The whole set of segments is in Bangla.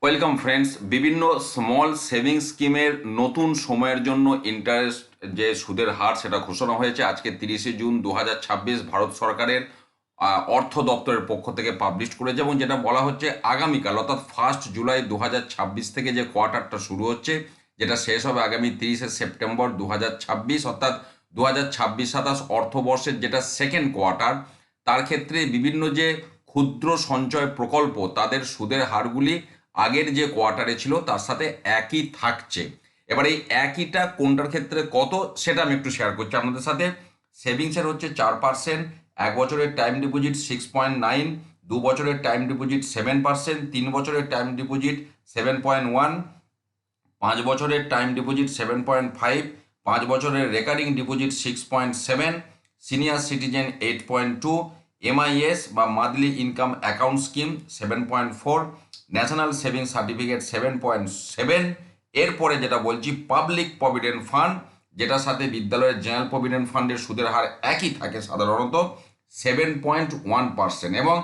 Welcome friends. বিভিন্ন স্মল সেভিং স্কিমের নতুন সময়ের জন্য ইন্টারেস্ট যে সুদের হার সেটা ঘোষণা হয়েছে আজকে 30শে জুন 2026 ভারত সরকারের অর্থ দপ্তরের পক্ষ থেকে পাবলিশ করেছে, এবং যেটা বলা হচ্ছে আগামীকাল অর্থাৎ 1 জুলাই 2026 থেকে যে কোয়ার্টারটা শুরু হচ্ছে, যেটা শেষ হবে আগামী 30শে সেপ্টেম্বর 2026, অর্থাৎ 2026-27 অর্থবর্ষের যেটা সেকেন্ড কোয়ার্টার, তার ক্ষেত্রে বিভিন্ন যে ক্ষুদ্র সঞ্চয় প্রকল্প তাদের সুদের হারগুলি আগের যে কোয়ার্টারে ছিল তার সাথে একই থাকছে। এবার এই একইটা কোনটার ক্ষেত্রে কত সেটা আমি একটু শেয়ার করছি আপনাদের সাথে। সেভিংসের হচ্ছে 4%, 1 বছরের টাইম ডিপোজিট 6.9, 2 বছরের টাইম ডিপোজিট 7%, 3 বছরের টাইম ডিপোজিট 7.1, 5 বছরের টাইম ডিপোজিট 7.5, 5 বছরের recurring deposit 6.7, senior citizen 8.2, MIS বা monthly income account scheme 7.4, national saving certificate 7.7। এরপরে যেটা বলছি পাবলিক প্রভিডেন্ট ফান্ড, যেটার সাথে বিদ্যালয়ের জেনারেল প্রভিডেন্ট ফান্ডের সুদের হার একই থাকে সাধারণত 7.1%। এবং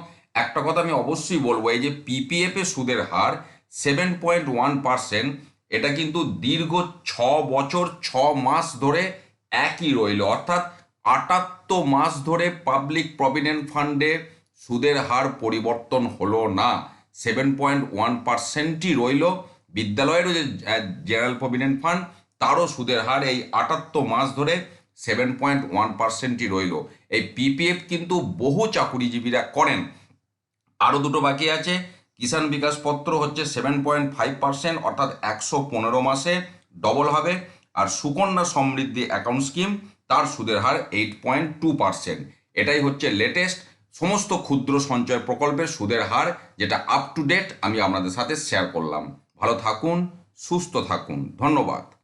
একটা কথা আমি অবশ্যই বলবো, এই যে পিপিএফ এর সুদের হার 7.1%, এটা কিন্তু দীর্ঘ 6 বছর 6 মাস ধরে একই রইল, অর্থাৎ 78 মাস ধরে পাবলিক প্রভিডেন্ট ফান্ডে সুদের হার পরিবর্তন হলো না, 7.1%ই রইল। বিদ্যালয়েরও যে জেনারেল প্রভিডেন্ট ফান্ড তারও সুদের হার এই 78 মাস ধরে 7.1%ই রইল। এই পিপিএফ কিন্তু বহু চাকুরিজীবীরা করেন। আরও দুটো বাকি আছে। কিষাণ বিকাশ পত্র হচ্ছে 7.5%, অর্থাৎ 115 মাসে ডবল হবে। আর সুকন্যা সমৃদ্ধি অ্যাকাউন্ট স্কিম, তার সুদের হার 8.2%। এটাই হচ্ছে লেটেস্ট সমস্ত ক্ষুদ্র সঞ্চয় প্রকল্পের সুদের হার, যেটা আপ টু ডেট আমি আপনাদের সাথে শেয়ার করলাম। ভালো থাকুন, সুস্থ থাকুন, ধন্যবাদ।